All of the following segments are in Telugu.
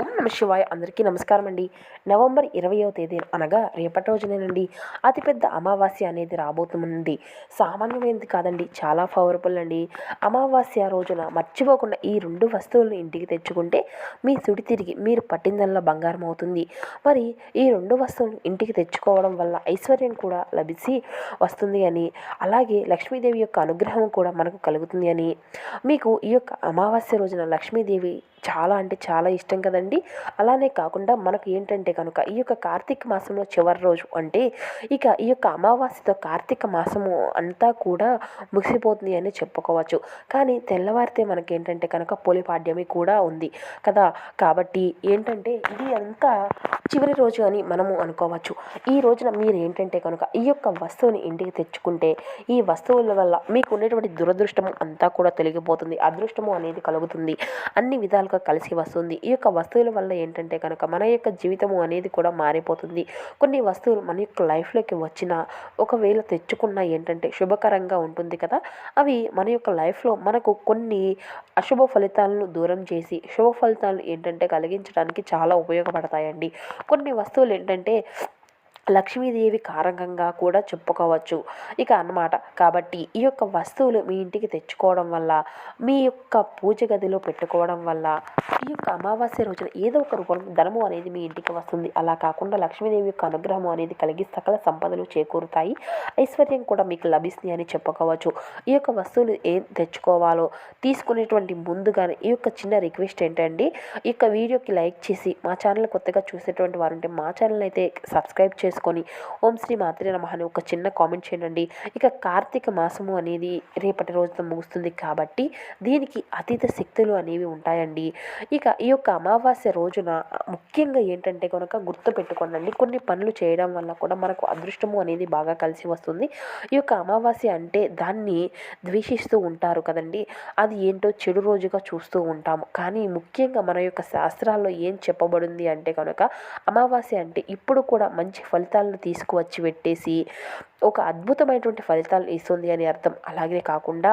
ఓం నమ శివాయ. అందరికీ నమస్కారం అండి. నవంబర్ 20వ తేదీ అనగా రేపటి రోజునేనండి అతిపెద్ద అమావాస్య అనేది రాబోతుంది. సామాన్యమైనది కాదండి, చాలా పవర్ఫుల్ అండి. అమావాస్య రోజున మర్చిపోకుండా ఈ 2 వస్తువులను ఇంటికి తెచ్చుకుంటే మీ సుడి తిరిగి మీరు పట్టిందల్లా బంగారం అవుతుంది. మరి ఈ 2 వస్తువులు ఇంటికి తెచ్చుకోవడం వల్ల ఐశ్వర్యం కూడా లభించి వస్తుంది అని, అలాగే లక్ష్మీదేవి యొక్క అనుగ్రహం కూడా మనకు కలుగుతుంది అని. మీకు ఈ యొక్క అమావాస్య రోజున లక్ష్మీదేవి చాలా అంటే చాలా ఇష్టం కదండి. అలానే కాకుండా మనకు ఏంటంటే కనుక ఈ యొక్క కార్తీక మాసంలో చివరి రోజు అంటే ఇక ఈ యొక్క అమావాస్యతో కార్తీక మాసము అంతా కూడా ముగిసిపోతుంది అని చెప్పుకోవచ్చు. కానీ తెల్లవారితే మనకేంటంటే కనుక పోలిపాడ్యమి కూడా ఉంది కదా. కాబట్టి ఏంటంటే ఇది అంతా చివరి రోజు అని మనము అనుకోవచ్చు. ఈ రోజున మీరు ఏంటంటే కనుక ఈ యొక్క వస్తువుని ఇంటికి తెచ్చుకుంటే ఈ వస్తువుల వల్ల మీకు ఉండేటువంటి దురదృష్టము అంతా కూడా తొలగిపోతుంది. అదృష్టము అనేది కలుగుతుంది, అన్ని విధాలుగా కలిసి వస్తుంది. ఈ యొక్క వస్తువుల వల్ల ఏంటంటే కనుక మన యొక్క జీవితము అనేది కూడా మారిపోతుంది. కొన్ని వస్తువులు మన యొక్క లైఫ్లోకి వచ్చిన ఒకవేళ తెచ్చుకున్నా ఏంటంటే శుభకరంగా ఉంటుంది కదా. అవి మన యొక్క లైఫ్లో మనకు కొన్ని అశుభ ఫలితాలను దూరం చేసి శుభ ఫలితాలను ఏంటంటే కలిగించడానికి చాలా ఉపయోగపడతాయండి. కొన్ని వస్తువులు ఏంటంటే లక్ష్మీదేవి కారకంగా కూడా చెప్పుకోవచ్చు ఇక అన్నమాట. కాబట్టి ఈ యొక్క వస్తువులు మీ ఇంటికి తెచ్చుకోవడం వల్ల, మీ యొక్క పూజ గదిలో పెట్టుకోవడం వల్ల ఈ యొక్క అమావాస్య రోజున ఏదో ఒక రూపంలో ధనము అనేది మీ ఇంటికి వస్తుంది. అలా కాకుండా లక్ష్మీదేవి యొక్క అనుగ్రహం అనేది కలిగి సకల సంపదలు చేకూరుతాయి, ఐశ్వర్యం కూడా మీకు లభిస్తుంది అని చెప్పుకోవచ్చు. ఈ యొక్క వస్తువులు ఏం తెచ్చుకోవాలో తీసుకునేటువంటి ముందుగానే ఈ యొక్క చిన్న రిక్వెస్ట్ ఏంటండి, ఈ యొక్క వీడియోకి లైక్ చేసి మా ఛానల్ కొత్తగా చూసేటువంటి వారు ఉంటే మా ఛానల్ అయితే సబ్స్క్రైబ్ చేసుకొని ఓం శ్రీ మాత్రే నమః అని ఒక చిన్న కామెంట్ చేయండి. ఇక కార్తీక మాసము అనేది రేపటి రోజుతో ముగుస్తుంది కాబట్టి దీనికి అతీత శక్తులు అనేవి ఉంటాయండి. ఇక ఈ యొక్క అమావాస్య రోజున ముఖ్యంగా ఏంటంటే కనుక గుర్తుపెట్టుకోండి, కొన్ని పనులు చేయడం వల్ల కూడా మనకు అదృష్టము అనేది బాగా కలిసి వస్తుంది. ఈ యొక్క అమావాస్య అంటే దాన్ని ద్వేషిస్తూ ఉంటారు కదండి, అది ఏంటో చెడు రోజుగా చూస్తూ ఉంటాము. కానీ ముఖ్యంగా మన యొక్క శాస్త్రాల్లో ఏం చెప్పబడింది అంటే కనుక అమావాస్య అంటే ఇప్పుడు కూడా మంచి ఫలితాలను తీసుకువచ్చి పెట్టేసి ఒక అద్భుతమైనటువంటి ఫలితాలు ఇస్తుంది అని అర్థం. అలాగే కాకుండా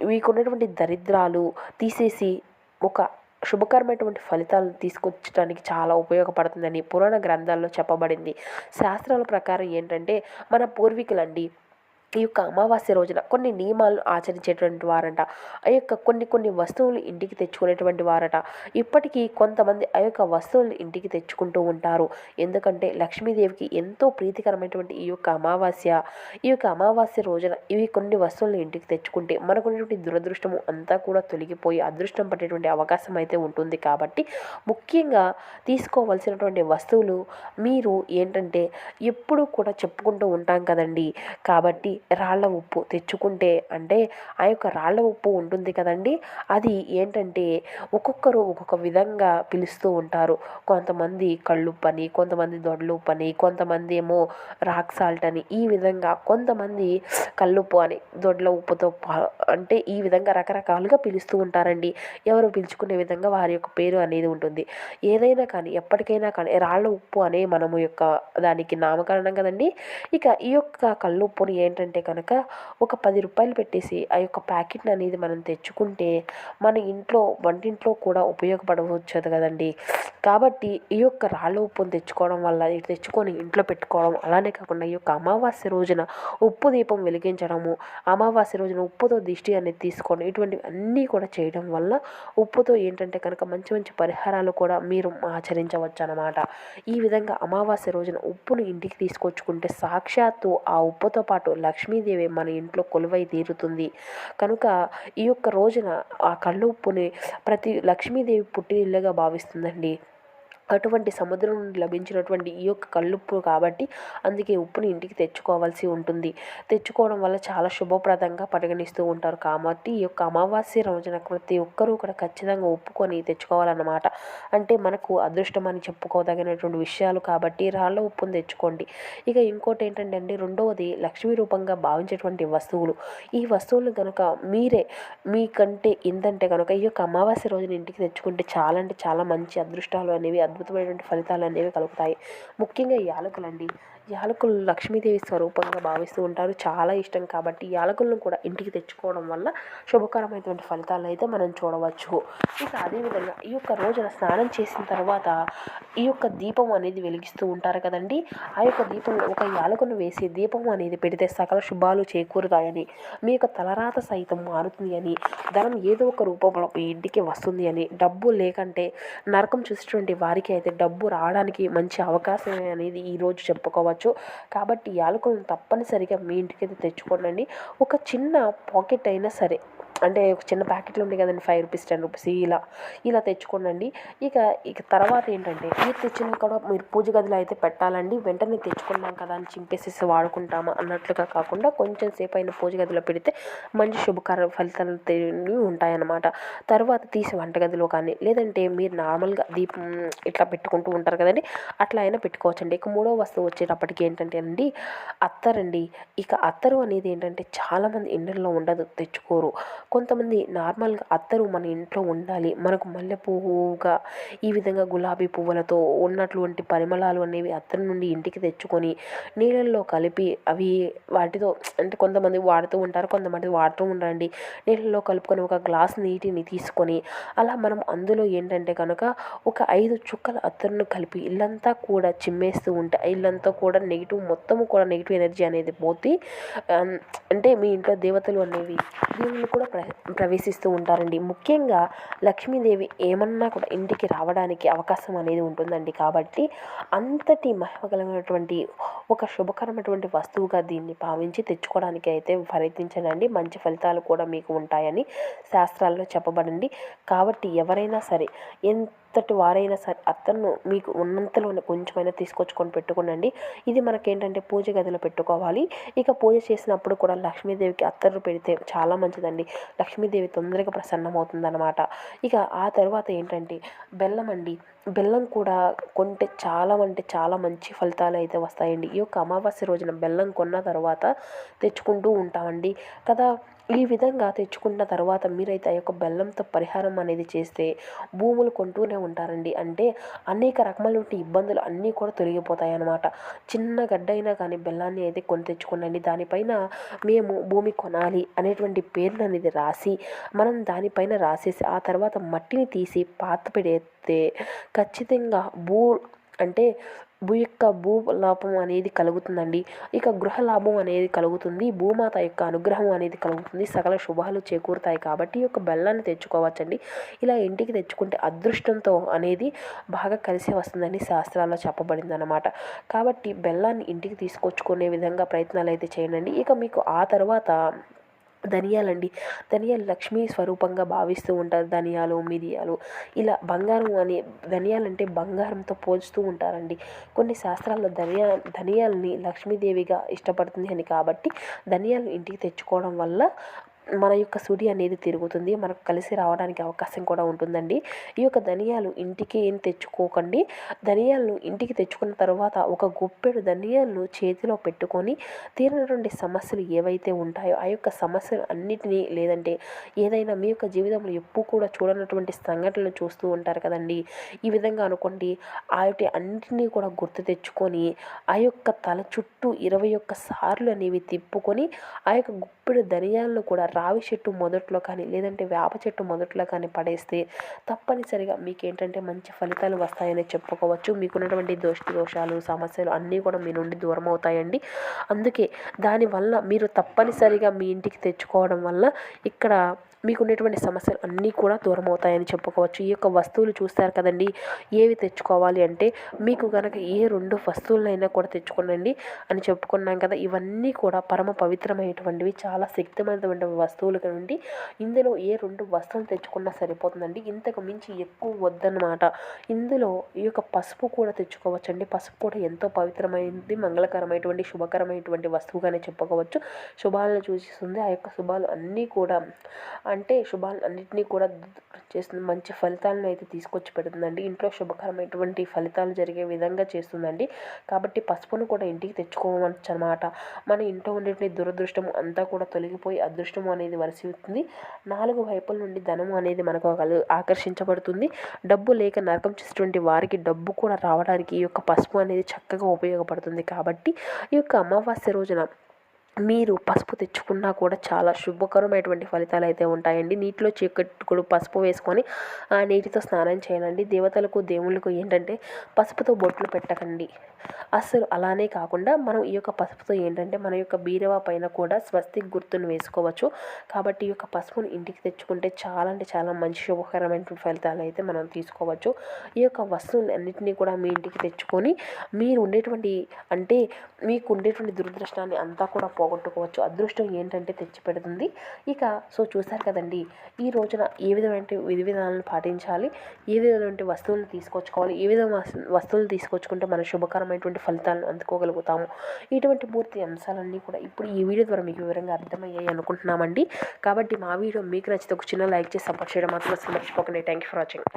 మీకున్నటువంటి దరిద్రాలు తీసేసి ఒక శుభకరమైనటువంటి ఫలితాలను తీసుకొచ్చడానికి చాలా ఉపయోగపడుతుందని పురాణ గ్రంథాల్లో చెప్పబడింది. శాస్త్రాల ప్రకారం ఏంటంటే మన పూర్వీకులండి ఈ యొక్క అమావాస్య రోజున కొన్ని నియమాలను ఆచరించేటువంటి వారంట. ఆ యొక్క కొన్ని వస్తువులు ఇంటికి తెచ్చుకునేటువంటి వారట. ఇప్పటికీ కొంతమంది ఆ యొక్క వస్తువులను ఇంటికి తెచ్చుకుంటూ ఉంటారు. ఎందుకంటే లక్ష్మీదేవికి ఎంతో ప్రీతికరమైనటువంటి ఈ యొక్క అమావాస్య రోజున ఇవి కొన్ని వస్తువులను ఇంటికి తెచ్చుకుంటే మనకున్నటువంటి దురదృష్టము అంతా కూడా తొలగిపోయి అదృష్టం పట్టేటువంటి అవకాశం అయితే ఉంటుంది. కాబట్టి ముఖ్యంగా తీసుకోవాల్సినటువంటి వస్తువులు మీరు ఏంటంటే ఎప్పుడూ కూడా చెప్పుకుంటూ ఉంటాం కదండి. కాబట్టి రాళ్ళ ఉప్పు తెచ్చుకుంటే అంటే ఆ యొక్క రాళ్ళ ఉప్పు ఉంటుంది కదండి, అది ఏంటంటే ఒక్కొక్కరు ఒక్కొక్క విధంగా పిలుస్తూ ఉంటారు. కొంతమంది కళ్ళుప్పు అని, కొంతమంది దొడ్లుప్పు అని, కొంతమంది ఏమో రాక్ సాల్ట్ అని, ఈ విధంగా కొంతమంది కళ్ళుప్పు అని దొడ్ల ఉప్పుతో అంటే ఈ విధంగా రకరకాలుగా పిలుస్తూ ఉంటారండి. ఎవరు పిలుచుకునే విధంగా వారి యొక్క పేరు అనేది ఉంటుంది. ఏదైనా కానీ ఎప్పటికైనా కానీ రాళ్ళ ఉప్పు అనే మనము యొక్క దానికి నామకరణం కదండి. ఇక ఈ యొక్క కళ్ళుప్పుని ఏంటంటే కనుక ఒక 10 రూపాయలు పెట్టేసి ఆ యొక్క ప్యాకెట్ని అనేది మనం తెచ్చుకుంటే మన ఇంట్లో వంటింట్లో కూడా ఉపయోగపడవచ్చు కదండి. కాబట్టి ఈ యొక్క రాళ్ళ ఉప్పును తెచ్చుకోవడం వల్ల తెచ్చుకొని ఇంట్లో పెట్టుకోవడం, అలానే కాకుండా ఈ యొక్క అమావాస్య రోజున ఉప్పు దీపం వెలిగించడము, అమావాస్య రోజున ఉప్పుతో దిష్టి అనేది తీసుకోవడం, ఇటువంటివి అన్నీ కూడా చేయడం వల్ల ఉప్పుతో ఏంటంటే కనుక మంచి మంచి పరిహారాలు కూడా మీరు ఆచరించవచ్చు అన్నమాట. ఈ విధంగా అమావాస్య రోజున ఉప్పును ఇంటికి తీసుకొచ్చుకుంటే సాక్షాత్తు ఆ ఉప్పుతో పాటు లక్ష్మీదేవి మన ఇంట్లో కొలువై తీరుతుంది. కనుక ఈ యొక్క రోజున ఆ కళ్ళు ఉప్పుని ప్రతి లక్ష్మీదేవి పుట్టినిల్లుగా భావిస్తుందండి. అటువంటి సముద్రం నుండి లభించినటువంటి ఈ యొక్క కల్లుప్పు కాబట్టి అందుకే ఉప్పుని ఇంటికి తెచ్చుకోవాల్సి ఉంటుంది. తెచ్చుకోవడం వల్ల చాలా శుభప్రదంగా పరిగణిస్తూ ఉంటారు. కాబట్టి ఈ యొక్క అమావాస్య రోజున ప్రతి ఒక్కరూ కూడా ఖచ్చితంగా ఒప్పుకొని తెచ్చుకోవాలన్నమాట. అంటే మనకు అదృష్టం అని చెప్పుకోదగినటువంటి విషయాలు కాబట్టి రాళ్ళ ఉప్పుని తెచ్చుకోండి. ఇక ఇంకోటి ఏంటంటే అండి, రెండవది లక్ష్మీ రూపంగా భావించేటువంటి వస్తువులు. ఈ వస్తువులు కనుక మీకంటే ఏంటంటే కనుక ఈ యొక్క అమావాస్య రోజున ఇంటికి తెచ్చుకుంటే చాలా అంటే చాలా మంచి అదృష్టాలు అనేవి అద్భుతమైనటువంటి ఫలితాలు అనేవి కలుగుతాయి. ముఖ్యంగా యాలకులండి. యాలకులు లక్ష్మీదేవి స్వరూపంగా భావిస్తూ ఉంటారు. చాలా ఇష్టం కాబట్టి యాలకులను కూడా ఇంటికి తెచ్చుకోవడం వల్ల శుభకరమైనటువంటి ఫలితాలను అయితే మనం చూడవచ్చు. ఇక అదేవిధంగా ఈ యొక్క రోజున స్నానం చేసిన తర్వాత ఈ యొక్క దీపం అనేది వెలిగిస్తూ ఉంటారు కదండి. ఆ యొక్క దీపంలో ఒక యాలకును వేసి దీపం అనేది పెడితే సకల శుభాలు చేకూరుతాయని, మీ యొక్క తలరాత సైతం మారుతుంది అని, ధనం ఏదో ఒక రూపంలో మీ ఇంటికి వస్తుంది అని, డబ్బు లేకంటే నరకం చూసినటువంటి వారికి అయితే డబ్బు రావడానికి మంచి అవకాశం అనేది ఈరోజు చెప్పుకోవచ్చు. కాబట్టి యాలకులను తప్పనిసరిగా మీ ఇంటికైతే తెచ్చుకోండి. ఒక చిన్న పాకెట్ అయినా సరే, అంటే ఒక చిన్న ప్యాకెట్లు ఉంటాయి కదండి, 5 రూపీస్ 10 రూపీస్ ఇలా తెచ్చుకోండి. ఇక తర్వాత ఏంటంటే మీరు తెచ్చినా కూడా మీరు పూజ గదిలో అయితే పెట్టాలండి. వెంటనే తెచ్చుకున్నాం కదా అని చింపేసేసి వాడుకుంటామా అన్నట్లుగా కాకుండా కొంచెం సేపు అయిన పూజ గదిలో పెడితే మంచి శుభకర ఫలితాలు ఉంటాయన్నమాట. తర్వాత తీసి వంటగదిలో కానీ లేదంటే మీరు నార్మల్గా దీపం ఇట్లా పెట్టుకుంటూ ఉంటారు కదండి, అట్లా అయినా పెట్టుకోవచ్చండి. ఇక మూడో వస్తువు వచ్చేటప్పటికి ఏంటంటే అండి అత్తరండి. ఇక అత్తరు అనేది ఏంటంటే చాలామంది ఇళ్ళల్లో ఉండదు, తెచ్చుకోరు. కొంతమంది నార్మల్గా అత్తరు మన ఇంట్లో ఉండాలి, మనకు మల్లె పువ్వుగా ఈ విధంగా గులాబీ పువ్వులతో ఉన్నటువంటి పరిమళాలు అనేవి అత్తరు నుండి ఇంటికి తెచ్చుకొని నీళ్ళల్లో కలిపి అవి వాటితో అంటే కొంతమంది వాడుతూ ఉంటారు, కొంతమంది వాడుతూ ఉంటారండి. నీళ్ళల్లో కలుపుకొని ఒక గ్లాస్ నీటిని తీసుకొని అలా మనం అందులో ఏంటంటే కనుక ఒక 5 చుక్కల అత్తరును కలిపి ఇల్లంతా కూడా చిమ్మేస్తూ ఉంటే ఇల్లంతా కూడా మొత్తము కూడా నెగిటివ్ ఎనర్జీ అనేది పోతే అంటే మీ ఇంట్లో దేవతలు అనేవి దేవుళ్ళు కూడా ప్రవేశిస్తూ ఉంటారండి. ముఖ్యంగా లక్ష్మీదేవి ఏమన్నా కూడా ఇంటికి రావడానికి అవకాశం అనేది ఉంటుందండి. కాబట్టి అంతటి మహిమగలమైనటువంటి ఒక శుభకరమైనటువంటి వస్తువుగా దీన్ని భావించి తెచ్చుకోవడానికి అయితే ప్రయత్నించండి. మంచి ఫలితాలు కూడా మీకు ఉంటాయని శాస్త్రాల్లో చెప్పబడింది. కాబట్టి ఎవరైనా సరే ఎంతటి వారైనా సరే అత్తను మీకు ఉన్నంతలోనే కొంచెమైనా తీసుకొచ్చుకొని పెట్టుకోనండి. ఇది మనకేంటంటే పూజ గదిలో పెట్టుకోవాలి. ఇక పూజ చేసినప్పుడు కూడా లక్ష్మీదేవికి అత్తరు పెడితే చాలా మంచిదండి. లక్ష్మీదేవి తొందరగా ప్రసన్నమవుతుందన్నమాట. ఇక ఆ తర్వాత ఏంటంటే బెల్లం అండి. బెల్లం కూడా కొంటే చాలా మంచి ఫలితాలు అయితే వస్తాయండి. ఈ యొక్క అమావాస్య రోజున బెల్లం కొన్న తర్వాత తెచ్చుకుంటూ ఉంటామండి కదా. ఈ విధంగా తెచ్చుకున్న తర్వాత మీరైతే ఆ యొక్క బెల్లంతో పరిహారం అనేది చేస్తే భూములు కొంటూనే ఉంటారండి. అంటే అనేక రకమైనటువంటి ఇబ్బందులు అన్నీ కూడా తొలగిపోతాయి అన్నమాట. చిన్న గడ్డ అయినా కానీ బెల్లాన్ని అయితే కొని తెచ్చుకోండి. దానిపైన మేము భూమి కొనాలి అనేటువంటి పేరును అనేది రాసి మనం దానిపైన రాసేసి ఆ తర్వాత మట్టిని తీసి పాత పెడితే ఖచ్చితంగా అంటే భూ లాభం అనేది కలుగుతుందండి. ఇక గృహ లాభం అనేది కలుగుతుంది. భూమాత యొక్క అనుగ్రహం అనేది కలుగుతుంది. సకల శుభాలు చేకూరుతాయి. కాబట్టి ఈ యొక్క బెల్లాన్ని తెచ్చుకోవచ్చండి. ఇలా ఇంటికి తెచ్చుకుంటే అదృష్టంతో అనేది బాగా కలిసి వస్తుందని శాస్త్రాల్లో చెప్పబడింది అన్నమాట. కాబట్టి బెల్లాన్ని ఇంటికి తీసుకొచ్చుకునే విధంగా ప్రయత్నాలు అయితే చేయండి. ఇక మీకు ఆ తర్వాత ధనియాలండి. ధనియాలు లక్ష్మీ స్వరూపంగా భావిస్తూ ఉంటారు. ధనియాలు, మిరియాలు ఇలా ధనియాలంటే బంగారంతో పోల్చుతూ ఉంటారండి. కొన్ని శాస్త్రాల్లో ధనియాలని లక్ష్మీదేవిగా ఇష్టపడుతుంది అని కాబట్టి ధనియాలను ఇంటికి తెచ్చుకోవడం వల్ల మన యొక్క సుడి అనేది తిరుగుతుంది, మనకు కలిసి రావడానికి అవకాశం కూడా ఉంటుందండి. ఈ యొక్క ధనియాలు ఇంటికి ఏం తెచ్చుకోకండి. ధనియాలను ఇంటికి తెచ్చుకున్న తర్వాత ఒక గుప్పెడు ధనియాలను చేతిలో పెట్టుకొని తీరినటువంటి సమస్యలు ఏవైతే ఉంటాయో ఆ యొక్క సమస్యలు అన్నిటినీ లేదంటే ఏదైనా మీ యొక్క జీవితంలో ఎప్పుడు కూడా చూడనటువంటి సంఘటనలు చూస్తూ ఉంటారు కదండి. ఈ విధంగా అనుకోండి, వాటి అన్నిటినీ కూడా గుర్తు తెచ్చుకొని ఆ యొక్క తల చుట్టూ 21 సార్లు అనేవి తిప్పుకొని ఆ యొక్క గుప్పెడు ధనియాలను కూడా రావి చెట్టు మొదట్లో కానీ లేదంటే వేప చెట్టు మొదట్లో కానీ పడేస్తే తప్పనిసరిగా మీకేంటంటే మంచి ఫలితాలు వస్తాయని చెప్పుకోవచ్చు. మీకున్నటువంటి దోషాలు సమస్యలు అన్నీ కూడా మీ నుండి దూరం అవుతాయండి. అందుకే దానివల్ల మీరు తప్పనిసరిగా మీ ఇంటికి తెచ్చుకోవడం వల్ల ఇక్కడ మీకున్నటువంటి సమస్యలు అన్నీ కూడా దూరం అవుతాయని చెప్పుకోవచ్చు. ఈ యొక్క వస్తువులు చూస్తారు కదండి, ఏవి తెచ్చుకోవాలి అంటే మీకు కనుక ఏ 2 వస్తువులైనా కూడా తెచ్చుకోనండి అని చెప్పుకున్నాం కదా. ఇవన్నీ కూడా పరమ పవిత్రమైనటువంటివి, చాలా శక్తివంతమైన వస్తువులు నుండి ఇందులో ఏ 2 వస్తువులు తెచ్చుకున్నా సరిపోతుందండి. ఇంతకు మించి ఎక్కువ వద్దన్నమాట. ఇందులో ఈ యొక్క పసుపు కూడా తెచ్చుకోవచ్చండి. పసుపు కూడా ఎంతో పవిత్రమైనది, మంగళకరమైనటువంటి శుభకరమైనటువంటి వస్తువుగానే చెప్పుకోవచ్చు. శుభాలను సూచిస్తుంది. ఆ యొక్క శుభాలు అన్నీ కూడా అంటే శుభాలన్నిటినీ కూడా చేస్తుంది. మంచి ఫలితాలను అయితే తీసుకొచ్చి పెడుతుందండి. ఇంట్లో శుభకరమైనటువంటి ఫలితాలు జరిగే విధంగా చేస్తుందండి. కాబట్టి పసుపును కూడా ఇంటికి తెచ్చుకోవచ్చు అనమాట. మన ఇంట్లో ఉండేటువంటి దురదృష్టం అంతా కూడా తొలగిపోయి అదృష్టం అనేది వరిసిస్తుంది. 4 వైపుల నుండి ధనము అనేది మనకు ఆకర్షించబడుతుంది. డబ్బు లేక నరకం చేసేటువంటి వారికి డబ్బు కూడా రావడానికి ఈ యొక్క పసుపు అనేది చక్కగా ఉపయోగపడుతుంది. కాబట్టి ఈ యొక్క అమావాస్య రోజున మీరు పసుపు తెచ్చుకున్నా కూడా చాలా శుభకరమైనటువంటి ఫలితాలు అయితే ఉంటాయండి. నీటిలో చిటికెడు పసుపు వేసుకొని ఆ నీటితో స్నానం చేయండి. దేవతలకు దేవుళ్ళకు ఏంటంటే పసుపుతో బొట్లు పెట్టకండి. అస్సలు అలానే కాకుండా మనం ఈ యొక్క పసుపుతో ఏంటంటే మన యొక్క బీరువా పైన కూడా స్వస్తిక్ గుర్తును వేసుకోవచ్చు. కాబట్టి ఈ యొక్క పసుపుని ఇంటికి తెచ్చుకుంటే చాలా అంటే చాలా మంచి శుభకరమైనటువంటి ఫలితాలు అయితే మనం తీసుకోవచ్చు. ఈ యొక్క వస్తువులు అన్నింటినీ కూడా మీ ఇంటికి తెచ్చుకొని మీరు ఉండేటువంటి అంటే మీకు ఉండేటువంటి దురదృష్టాన్ని అంతా కూడా పోగొట్టుకోవచ్చు. అదృష్టం ఏంటంటే తెచ్చిపెడుతుంది. ఇక చూశారు కదండి, ఈ రోజున ఏ విధమైన విధి విధానాలను పాటించాలి, ఏ విధమైనటువంటి వస్తువులను తీసుకొచ్చుకోవాలి, ఏ విధమైన వస్తువులు తీసుకొచ్చుకుంటే మన శుభకరమైనటువంటి ఫలితాలను అందుకోగలుగుతాము, ఇటువంటి పూర్తి అంశాలన్నీ కూడా ఇప్పుడు ఈ వీడియో ద్వారా మీకు వివరంగా అర్థమయ్యాయి అనుకుంటున్నామండి. కాబట్టి మా వీడియో మీకు నచ్చితే ఒక చిన్న లైక్ చేసి సపోర్ట్ చేయడం మాత్రం అసలు మర్చిపోకండి. Thank you for watching.